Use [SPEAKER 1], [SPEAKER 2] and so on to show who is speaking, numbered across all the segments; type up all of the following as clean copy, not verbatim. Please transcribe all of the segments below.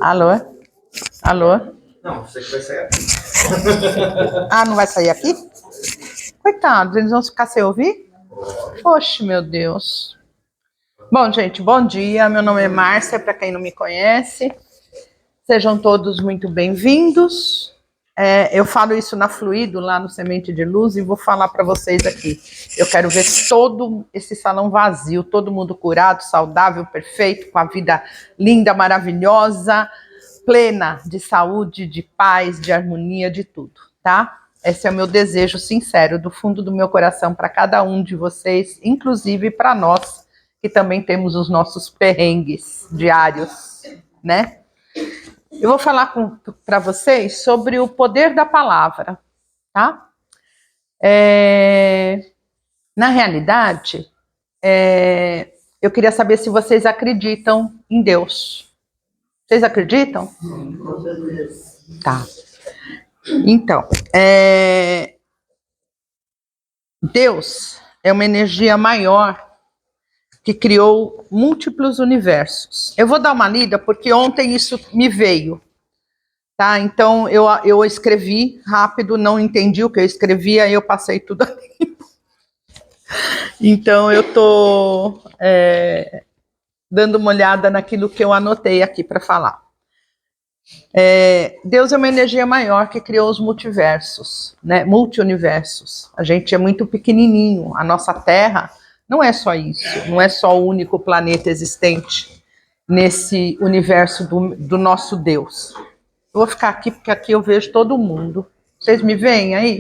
[SPEAKER 1] Alô? Alô?
[SPEAKER 2] Não, você que vai sair aqui.
[SPEAKER 1] Ah, não vai sair aqui? Coitados, eles vão ficar sem ouvir? Oxe, meu Deus. Bom, gente, bom dia. Meu nome é Márcia, para quem não me conhece. Sejam todos muito bem-vindos. Eu falo isso na Fluido, lá no Semente de Luz, e vou falar para vocês aqui. Eu quero ver todo esse salão vazio, todo mundo curado, saudável, perfeito, com a vida linda, maravilhosa, plena de saúde, de paz, de harmonia, de tudo, tá? Esse é o meu desejo sincero, do fundo do meu coração, para cada um de vocês, inclusive para nós, que também temos os nossos perrengues diários, né? Eu vou falar para vocês sobre o poder da palavra, tá? Na realidade, eu queria saber se vocês acreditam em Deus. Vocês acreditam? Tá. Então, Deus é uma energia maior que criou múltiplos universos. Eu vou dar uma lida porque ontem isso me veio. Tá, então eu escrevi rápido, não entendi o que eu escrevi, aí eu passei tudo aqui. Então eu estou dando uma olhada naquilo que eu anotei aqui para falar. Deus é uma energia maior que criou os multiversos, né? Multiuniversos. A gente é muito pequenininho, a nossa Terra não é só isso, não é só o único planeta existente nesse universo do nosso Deus. Eu vou ficar aqui porque aqui eu vejo todo mundo. Vocês me veem aí?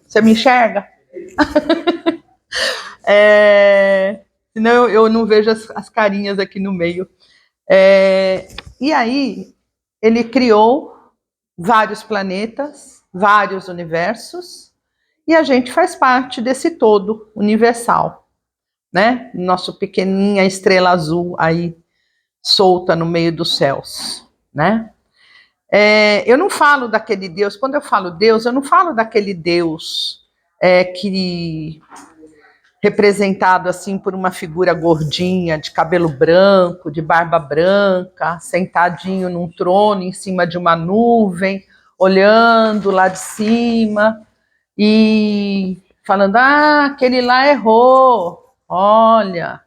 [SPEAKER 1] Você me enxerga? Senão eu não vejo as carinhas aqui no meio. E aí, ele criou vários planetas, vários universos, e a gente faz parte desse todo universal, né? Nosso pequenininha estrela azul aí, solta no meio dos céus, né? Eu não falo daquele Deus, quando eu falo Deus, eu não falo daquele Deus que representado assim por uma figura gordinha, de cabelo branco, de barba branca, sentadinho num trono em cima de uma nuvem, olhando lá de cima e falando, aquele lá errou, olha,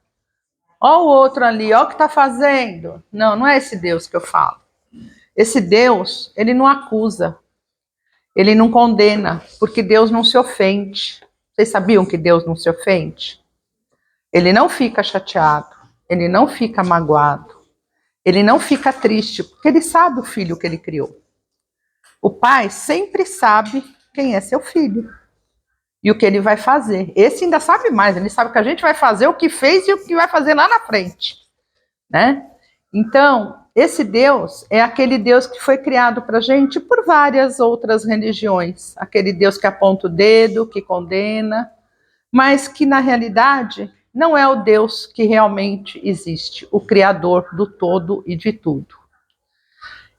[SPEAKER 1] ó o outro ali, ó o que está fazendo. Não, não é esse Deus que eu falo. Esse Deus, ele não acusa, ele não condena, porque Deus não se ofende. Vocês sabiam que Deus não se ofende? Ele não fica chateado, ele não fica magoado, ele não fica triste, porque ele sabe o filho que ele criou. O pai sempre sabe quem é seu filho e o que ele vai fazer. Esse ainda sabe mais, ele sabe o que a gente vai fazer, o que fez e o que vai fazer lá na frente, né? Então, esse Deus é aquele Deus que foi criado para a gente por várias outras religiões. Aquele Deus que aponta o dedo, que condena, mas que na realidade não é o Deus que realmente existe, o Criador do todo e de tudo.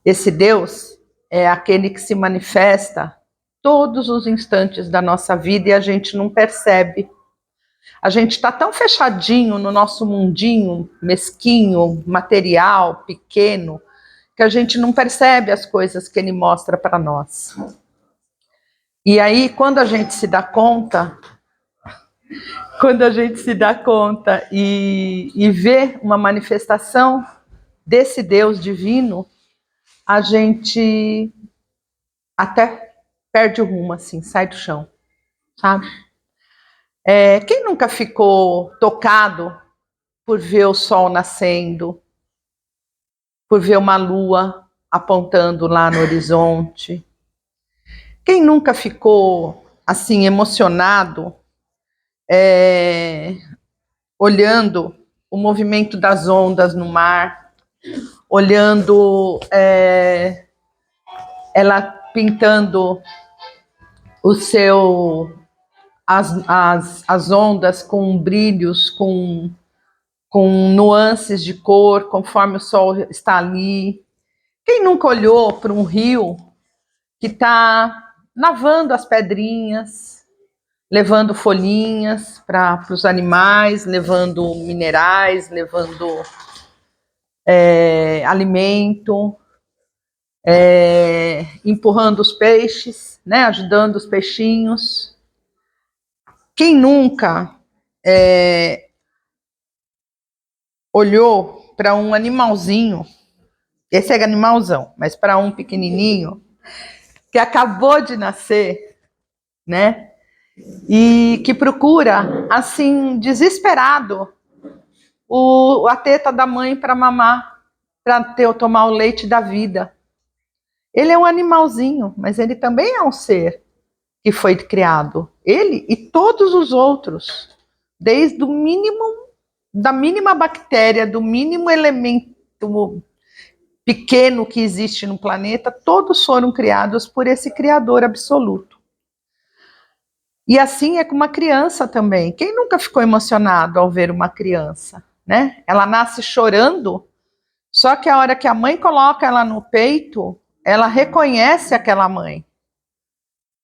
[SPEAKER 1] Esse Deus é aquele que se manifesta todos os instantes da nossa vida e a gente não percebe. A gente está tão fechadinho no nosso mundinho mesquinho, material, pequeno, que a gente não percebe as coisas que ele mostra para nós. E aí, quando a gente se dá conta e vê uma manifestação desse Deus divino, a gente até perde o rumo, assim, sai do chão, sabe? Quem nunca ficou tocado por ver o sol nascendo, por ver uma lua apontando lá no horizonte? Quem nunca ficou, assim, emocionado, olhando o movimento das ondas no mar, olhando ela pintando as ondas com brilhos, com nuances de cor, conforme o sol está ali? Quem nunca olhou para um rio que está lavando as pedrinhas, levando folhinhas para os animais, levando minerais, levando alimento, empurrando os peixes, né, ajudando os peixinhos. Quem nunca olhou para um animalzinho, esse é animalzão, mas para um pequenininho, que acabou de nascer, né, e que procura, assim, desesperado, a teta da mãe para mamar, para tomar o leite da vida. Ele é um animalzinho, mas ele também é um ser que foi criado. Ele e todos os outros, desde o mínimo, da mínima bactéria, do mínimo elemento pequeno que existe no planeta, todos foram criados por esse Criador absoluto. E assim é com uma criança também. Quem nunca ficou emocionado ao ver uma criança, né? Ela nasce chorando, só que a hora que a mãe coloca ela no peito, ela reconhece aquela mãe,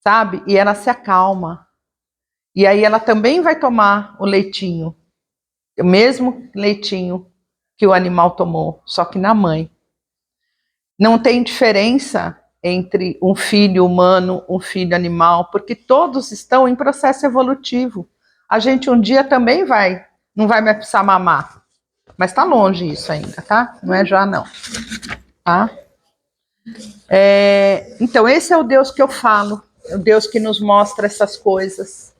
[SPEAKER 1] sabe? E ela se acalma. E aí ela também vai tomar o leitinho, o mesmo leitinho que o animal tomou, só que na mãe. Não tem diferença entre um filho humano, um filho animal, porque todos estão em processo evolutivo. A gente um dia também não vai mais precisar mamar, mas está longe isso ainda, tá? Não é já não, tá? Então esse é o Deus que eu falo, é o Deus que nos mostra essas coisas,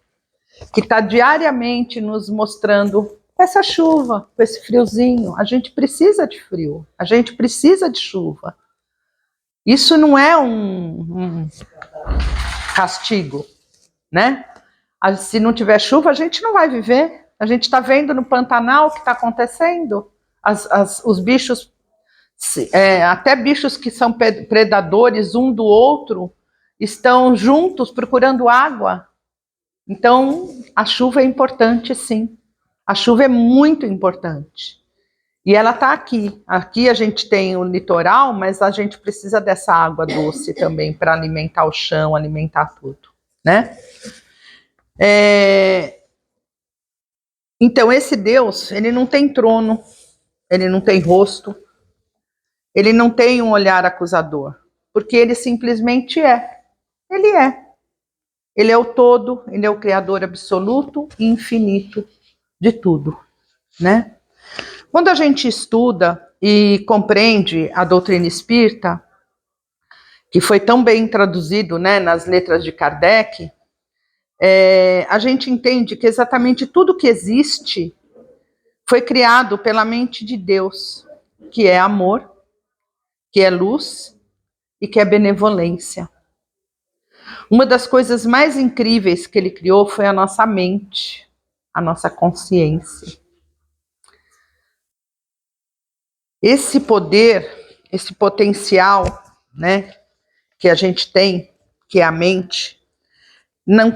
[SPEAKER 1] que está diariamente nos mostrando essa chuva, com esse friozinho. A gente precisa de frio, a gente precisa de chuva. Isso não é um castigo, né? Se não tiver chuva, a gente não vai viver. A gente está vendo no Pantanal o que está acontecendo. Os bichos, até bichos que são predadores um do outro, estão juntos procurando água. Então, a chuva é importante, sim. A chuva é muito importante. E ela está aqui. Aqui a gente tem o litoral, mas a gente precisa dessa água doce também para alimentar o chão, alimentar tudo, né? Então, esse Deus, ele não tem trono, ele não tem rosto, ele não tem um olhar acusador, porque ele simplesmente é. Ele é. Ele é o todo, ele é o Criador absoluto e infinito de tudo, né? Quando a gente estuda e compreende a doutrina espírita, que foi tão bem traduzido, né, nas letras de Kardec, a gente entende que exatamente tudo que existe foi criado pela mente de Deus, que é amor, que é luz e que é benevolência. Uma das coisas mais incríveis que ele criou foi a nossa mente, a nossa consciência. Esse poder, esse potencial, né, que a gente tem, que é a mente, não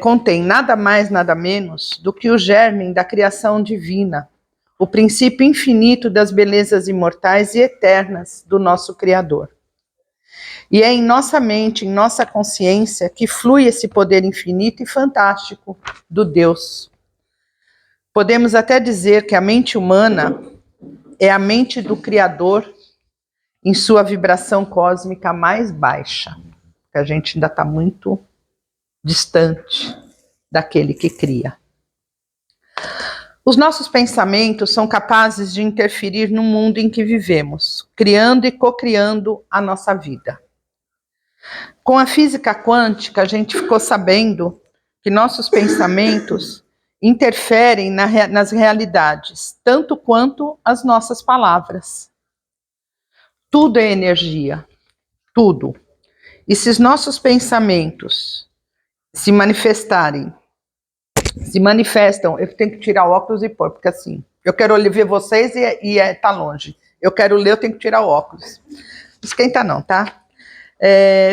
[SPEAKER 1] contém nada mais, nada menos do que o germe da criação divina, o princípio infinito das belezas imortais e eternas do nosso Criador. E é em nossa mente, em nossa consciência, que flui esse poder infinito e fantástico do Deus. Podemos até dizer que a mente humana é a mente do Criador em sua vibração cósmica mais baixa, que a gente ainda está muito distante daquele que cria. Os nossos pensamentos são capazes de interferir no mundo em que vivemos, criando e cocriando a nossa vida. Com a física quântica, a gente ficou sabendo que nossos pensamentos interferem nas realidades, tanto quanto as nossas palavras. Tudo é energia, tudo. E se os nossos pensamentos se manifestam, eu tenho que tirar o óculos e pôr, porque assim, eu quero ver vocês e tá longe. Eu quero ler, eu tenho que tirar o óculos. Não esquenta não, tá?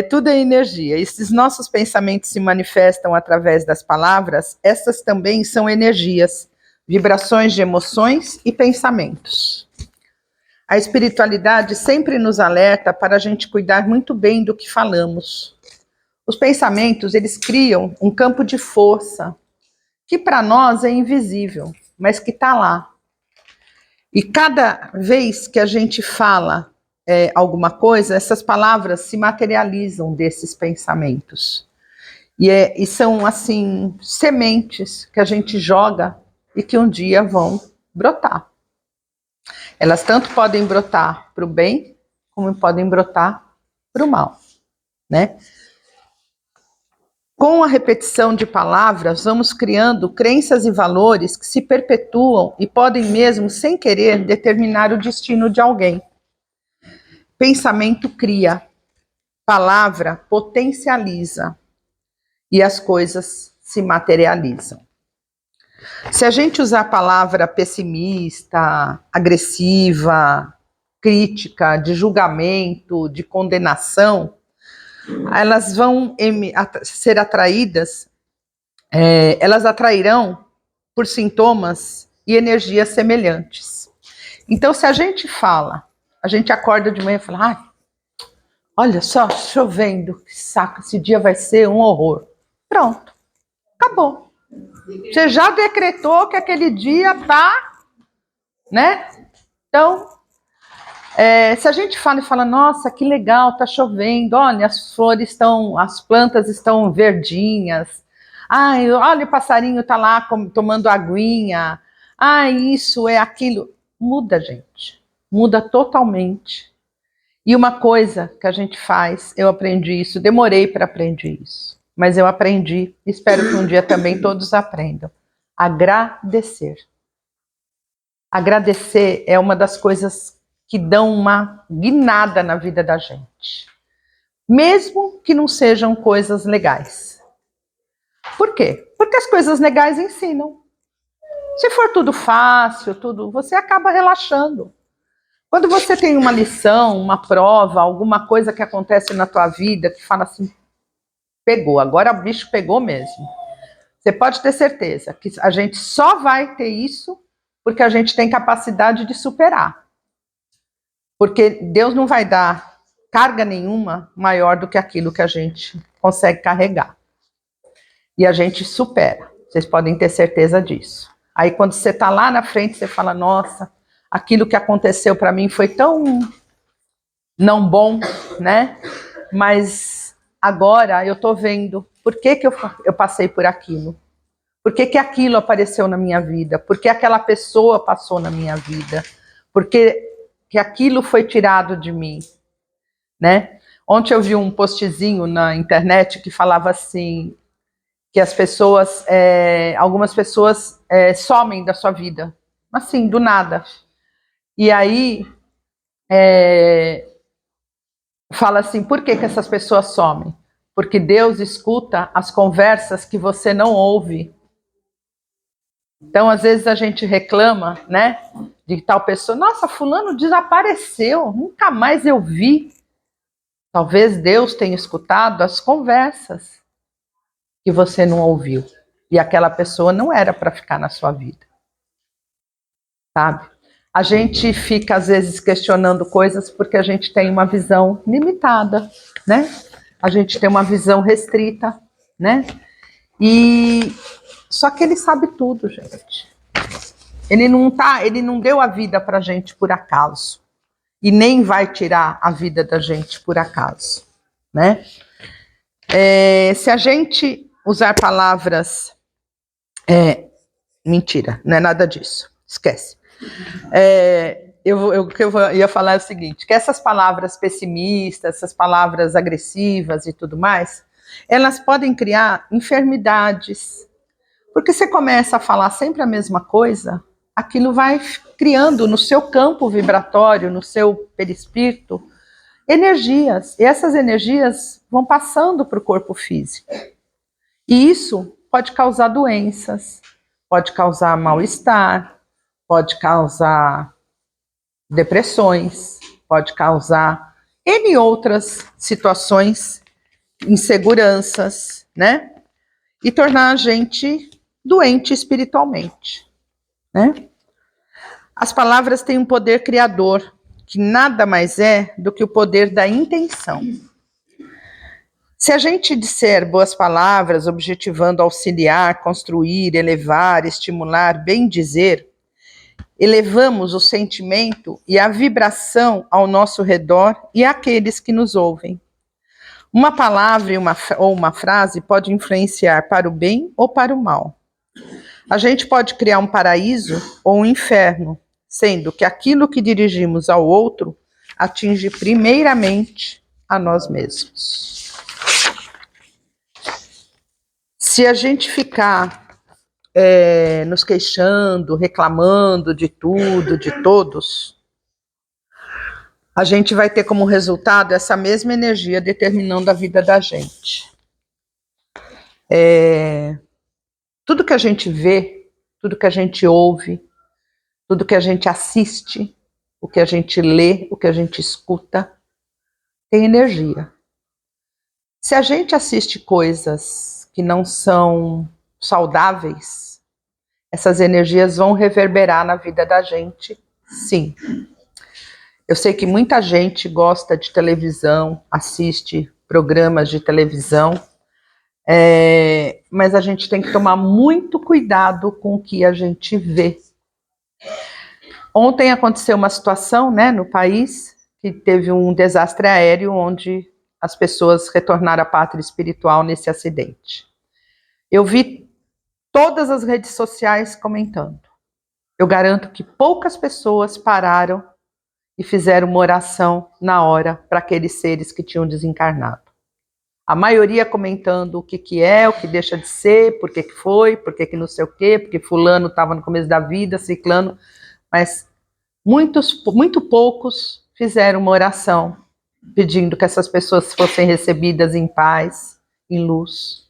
[SPEAKER 1] Tudo é energia. E se os nossos pensamentos se manifestam através das palavras, essas também são energias, vibrações de emoções e pensamentos. A espiritualidade sempre nos alerta para a gente cuidar muito bem do que falamos. Os pensamentos, eles criam um campo de força, que para nós é invisível, mas que está lá. E cada vez que a gente fala alguma coisa, essas palavras se materializam desses pensamentos. E são, assim, sementes que a gente joga e que um dia vão brotar. Elas tanto podem brotar para o bem, como podem brotar para o mal, né? Com a repetição de palavras, vamos criando crenças e valores que se perpetuam e podem mesmo, sem querer, determinar o destino de alguém. Pensamento cria, palavra potencializa e as coisas se materializam. Se a gente usar a palavra pessimista, agressiva, crítica, de julgamento, de condenação, elas vão ser atraídas, elas atrairão por sintomas e energias semelhantes. Então, se a gente fala, a gente acorda de manhã e fala, ai, olha só, chovendo, que saco, esse dia vai ser um horror. Pronto, acabou. Você já decretou que aquele dia tá, né? Então, se a gente fala, nossa, que legal, tá chovendo, olha, as flores estão, as plantas estão verdinhas, ai, olha, o passarinho tá lá tomando aguinha, ai, isso é aquilo. Muda, gente, muda totalmente. E uma coisa que a gente faz, eu aprendi isso, demorei para aprender isso, mas eu aprendi, espero que um dia também todos aprendam. Agradecer. Agradecer é uma das coisas que dão uma guinada na vida da gente. Mesmo que não sejam coisas legais. Por quê? Porque as coisas legais ensinam. Se for tudo fácil, você acaba relaxando. Quando você tem uma lição, uma prova, alguma coisa que acontece na tua vida, que fala assim, pegou, agora o bicho pegou mesmo. Você pode ter certeza que a gente só vai ter isso porque a gente tem capacidade de superar. Porque Deus não vai dar carga nenhuma maior do que aquilo que a gente consegue carregar. E a gente supera. Vocês podem ter certeza disso. Aí quando você está lá na frente, você fala, nossa, aquilo que aconteceu para mim foi tão não bom, né? Mas agora eu estou vendo por que eu passei por aquilo. Por que aquilo apareceu na minha vida? Por que aquela pessoa passou na minha vida? Por que aquilo foi tirado de mim? Né? Ontem eu vi um postzinho na internet que falava assim, que as pessoas, algumas pessoas somem da sua vida, assim, do nada. E aí, fala assim, por que essas pessoas somem? Porque Deus escuta as conversas que você não ouve. Então, às vezes a gente reclama, né, de tal pessoa, nossa, fulano desapareceu, nunca mais eu vi. Talvez Deus tenha escutado as conversas que você não ouviu. E aquela pessoa não era para ficar na sua vida. Sabe? A gente fica, às vezes, questionando coisas porque a gente tem uma visão limitada, né? A gente tem uma visão restrita, né? E só que ele sabe tudo, gente. Ele não deu a vida pra gente por acaso. E nem vai tirar a vida da gente por acaso, né? Se a gente usar palavras... mentira, não é nada disso. Esquece. O que eu ia falar é o seguinte, que essas palavras pessimistas, essas palavras agressivas e tudo mais, elas podem criar enfermidades. Porque você começa a falar sempre a mesma coisa, aquilo vai criando no seu campo vibratório, no seu perispírito, energias. E essas energias vão passando para o corpo físico. E isso pode causar doenças, pode causar mal-estar, pode causar depressões, pode causar N outras situações, inseguranças, né? E tornar a gente doente espiritualmente, né? As palavras têm um poder criador, que nada mais é do que o poder da intenção. Se a gente disser boas palavras, objetivando auxiliar, construir, elevar, estimular, bem dizer, elevamos o sentimento e a vibração ao nosso redor e àqueles que nos ouvem. Uma palavra ou uma frase pode influenciar para o bem ou para o mal. A gente pode criar um paraíso ou um inferno, sendo que aquilo que dirigimos ao outro atinge primeiramente a nós mesmos. Se a gente ficar nos queixando, reclamando de tudo, de todos, a gente vai ter como resultado essa mesma energia determinando a vida da gente. Tudo que a gente vê, tudo que a gente ouve, tudo que a gente assiste, o que a gente lê, o que a gente escuta, tem energia. Se a gente assiste coisas que não são saudáveis, essas energias vão reverberar na vida da gente, sim. Eu sei que muita gente gosta de televisão, assiste programas de televisão, mas a gente tem que tomar muito cuidado com o que a gente vê. Ontem aconteceu uma situação, no país, que teve um desastre aéreo onde as pessoas retornaram à pátria espiritual nesse acidente. Eu vi todas as redes sociais comentando. Eu garanto que poucas pessoas pararam e fizeram uma oração na hora para aqueles seres que tinham desencarnado. A maioria comentando o que é, o que deixa de ser, por que foi, por que não sei o quê, porque fulano estava no começo da vida, ciclano, mas muito poucos fizeram uma oração pedindo que essas pessoas fossem recebidas em paz, em luz.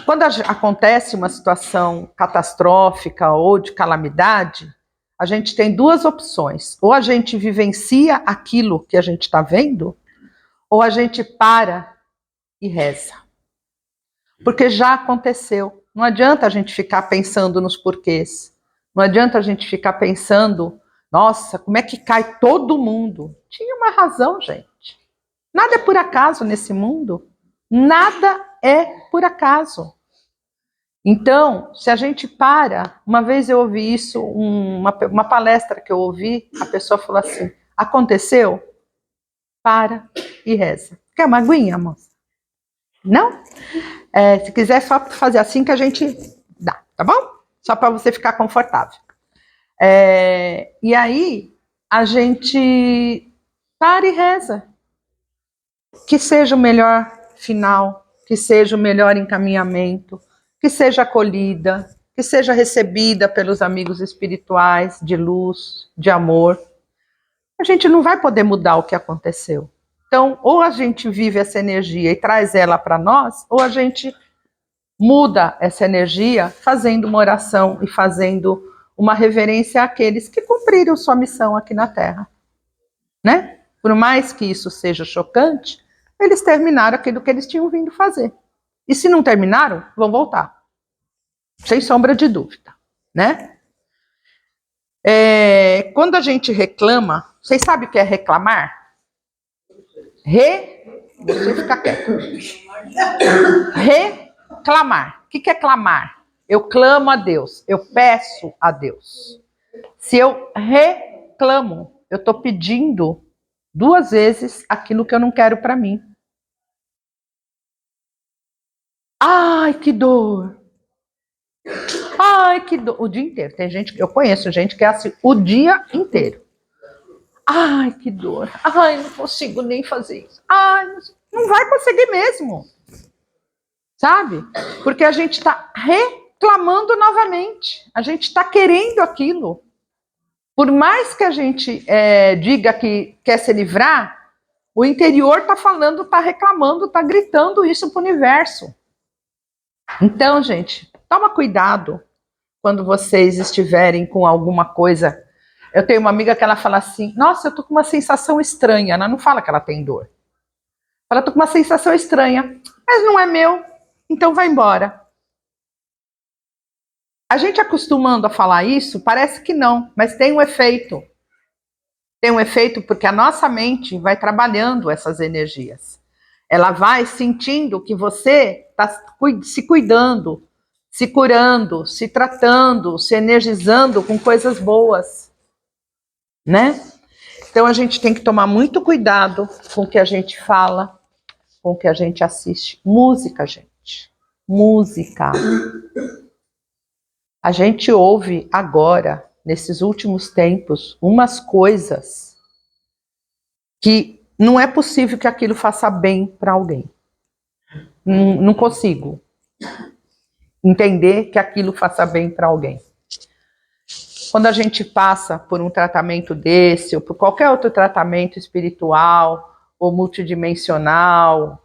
[SPEAKER 1] Quando acontece uma situação catastrófica ou de calamidade, a gente tem duas opções. Ou a gente vivencia aquilo que a gente está vendo, ou a gente para e reza. Porque já aconteceu. Não adianta a gente ficar pensando nos porquês. Não adianta a gente ficar pensando, nossa, como é que cai todo mundo? Tinha uma razão, gente. Nada é por acaso nesse mundo. Nada é por acaso. Então, se a gente para, uma vez eu ouvi isso, uma palestra que eu ouvi, a pessoa falou assim, aconteceu? Para e reza. Quer uma aguinha, moça? Não? Se quiser, só fazer assim que a gente dá, tá bom? Só para você ficar confortável. E aí, a gente para e reza. Que seja o melhor final, que seja o melhor encaminhamento, que seja acolhida, que seja recebida pelos amigos espirituais, de luz, de amor. A gente não vai poder mudar o que aconteceu. Então, ou a gente vive essa energia e traz ela para nós, ou a gente muda essa energia fazendo uma oração e fazendo uma reverência àqueles que cumpriram sua missão aqui na Terra. Né? Por mais que isso seja chocante, eles terminaram aquilo que eles tinham vindo fazer. E se não terminaram, vão voltar. Sem sombra de dúvida. Né? Quando a gente reclama, vocês sabem o que é reclamar? Você fica quieto. Reclamar. O que é clamar? Eu clamo a Deus, eu peço a Deus. Se eu reclamo, eu estou pedindo 2 vezes aquilo que eu não quero para mim. Ai, que dor. Ai, que dor. O dia inteiro. Eu conheço gente que é assim o dia inteiro. Ai, que dor. Ai, não consigo nem fazer isso. Ai, não vai conseguir mesmo. Sabe? Porque a gente está reclamando novamente. A gente está querendo aquilo. Por mais que a gente diga que quer se livrar, o interior está falando, está reclamando, está gritando isso para o universo. Então, gente, toma cuidado quando vocês estiverem com alguma coisa. Eu tenho uma amiga que ela fala assim, nossa, eu tô com uma sensação estranha. Ela não fala que ela tem dor. Ela tô com uma sensação estranha. Mas não é meu, então vai embora. A gente acostumando a falar isso, parece que não, mas tem um efeito. Tem um efeito porque a nossa mente vai trabalhando essas energias. Ela vai sentindo que você está se cuidando, se curando, se tratando, se energizando com coisas boas, né? Então a gente tem que tomar muito cuidado com o que a gente fala, com o que a gente assiste. Música, gente. Música. A gente ouve agora, nesses últimos tempos, umas coisas que não é possível que aquilo faça bem para alguém. Não consigo entender que aquilo faça bem para alguém. Quando a gente passa por um tratamento desse, ou por qualquer outro tratamento espiritual, ou multidimensional,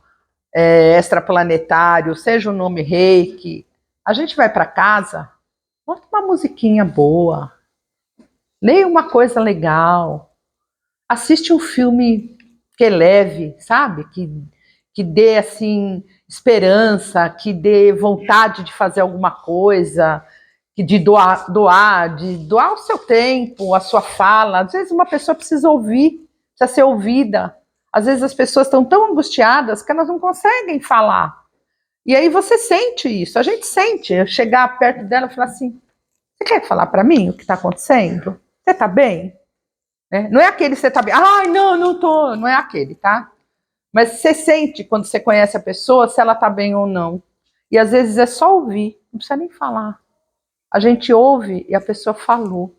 [SPEAKER 1] extraplanetário, seja o nome Reiki, a gente vai para casa, bota uma musiquinha boa, leia uma coisa legal, assiste um filme que é leve, sabe? Que dê, assim, esperança, que dê vontade de fazer alguma coisa, de doar o seu tempo, a sua fala. Às vezes uma pessoa precisa ouvir, precisa ser ouvida. Às vezes as pessoas estão tão angustiadas que elas não conseguem falar. E aí você sente isso, a gente sente. Eu chegar perto dela e falar assim, você quer falar para mim o que está acontecendo? Você está bem? Não é aquele você está bem, ai, não tô, não é aquele, tá? Mas você sente quando você conhece a pessoa se ela está bem ou não. E às vezes é só ouvir, não precisa nem falar. A gente ouve e a pessoa falou.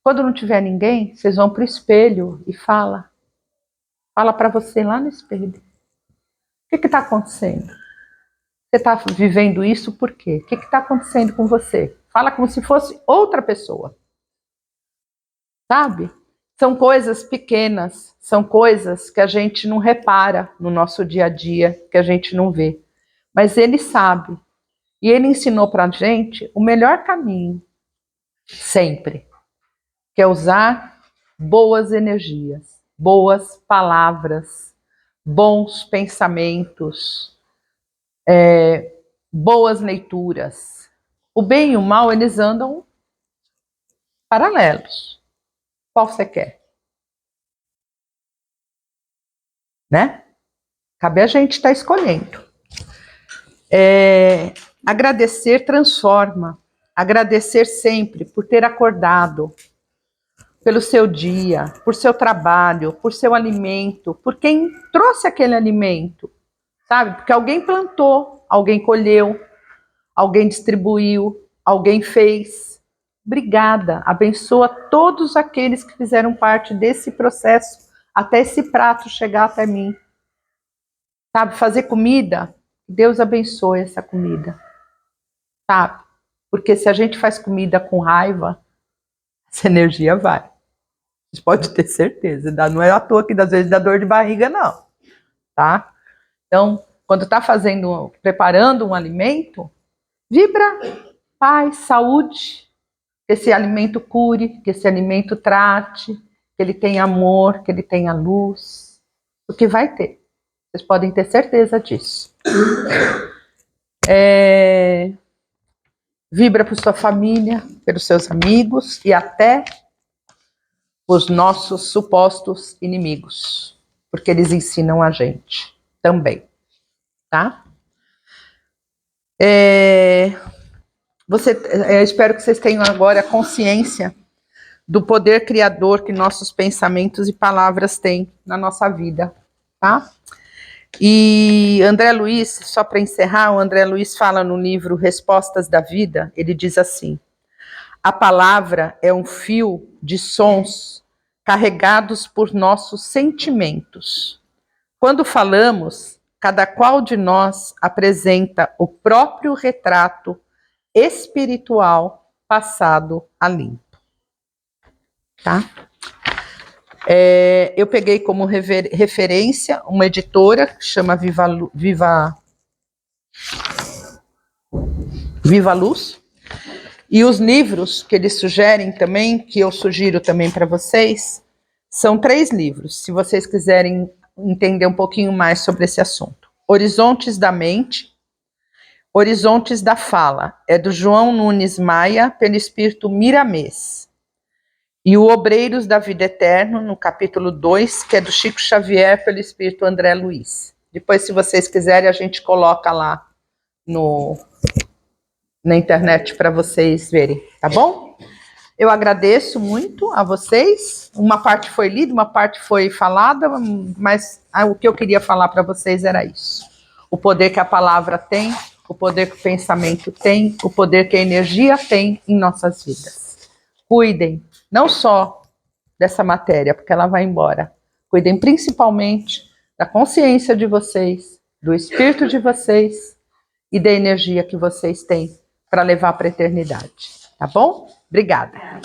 [SPEAKER 1] Quando não tiver ninguém, vocês vão para o espelho e fala. Fala para você lá no espelho. O que está acontecendo? Você está vivendo isso por quê? O que está acontecendo com você? Fala como se fosse outra pessoa. Sabe? São coisas pequenas, são coisas que a gente não repara no nosso dia a dia, que a gente não vê. Mas ele sabe. E ele ensinou para a gente o melhor caminho, sempre, que é usar boas energias, boas palavras, bons pensamentos, boas leituras. O bem e o mal, eles andam paralelos. Qual você quer? Né? Cabe a gente estar escolhendo. Agradecer transforma. Agradecer sempre por ter acordado, pelo seu dia, por seu trabalho, por seu alimento, por quem trouxe aquele alimento, sabe? Porque alguém plantou, alguém colheu, alguém distribuiu, alguém fez. Obrigada, abençoa todos aqueles que fizeram parte desse processo, até esse prato chegar até mim. Sabe, fazer comida, Deus abençoe essa comida, sabe? Porque se a gente faz comida com raiva, essa energia vai. Vocês podem ter certeza, não é à toa que às vezes dá dor de barriga, não, tá? Então, quando está preparando um alimento, vibra paz, saúde, que esse alimento cure, que esse alimento trate, que ele tenha amor, que ele tenha luz, porque vai ter. Vocês podem ter certeza disso. Vibra por sua família, pelos seus amigos e até os nossos supostos inimigos, porque eles ensinam a gente também, tá? Eu espero que vocês tenham agora consciência do poder criador que nossos pensamentos e palavras têm na nossa vida, tá? E André Luiz, só para encerrar, o André Luiz fala no livro Respostas da Vida, ele diz assim: a palavra é um fio de sons carregados por nossos sentimentos. Quando falamos, cada qual de nós apresenta o próprio retrato espiritual passado a limpo. Tá? Eu peguei como referência uma editora que chama Viva Luz, e os livros que eles sugerem também, que eu sugiro também para vocês, são 3 livros, se vocês quiserem entender um pouquinho mais sobre esse assunto. Horizontes da Mente, Horizontes da Fala, é do João Nunes Maia, pelo Espírito Miramês. E o Obreiros da Vida Eterna, no capítulo 2, que é do Chico Xavier, pelo Espírito André Luiz. Depois, se vocês quiserem, a gente coloca lá na internet para vocês verem, tá bom? Eu agradeço muito a vocês. Uma parte foi lida, uma parte foi falada, mas o que eu queria falar para vocês era isso. O poder que a palavra tem, o poder que o pensamento tem, o poder que a energia tem em nossas vidas. Cuidem, não só dessa matéria, porque ela vai embora. Cuidem principalmente da consciência de vocês, do espírito de vocês e da energia que vocês têm para levar para a eternidade. Tá bom? Obrigada.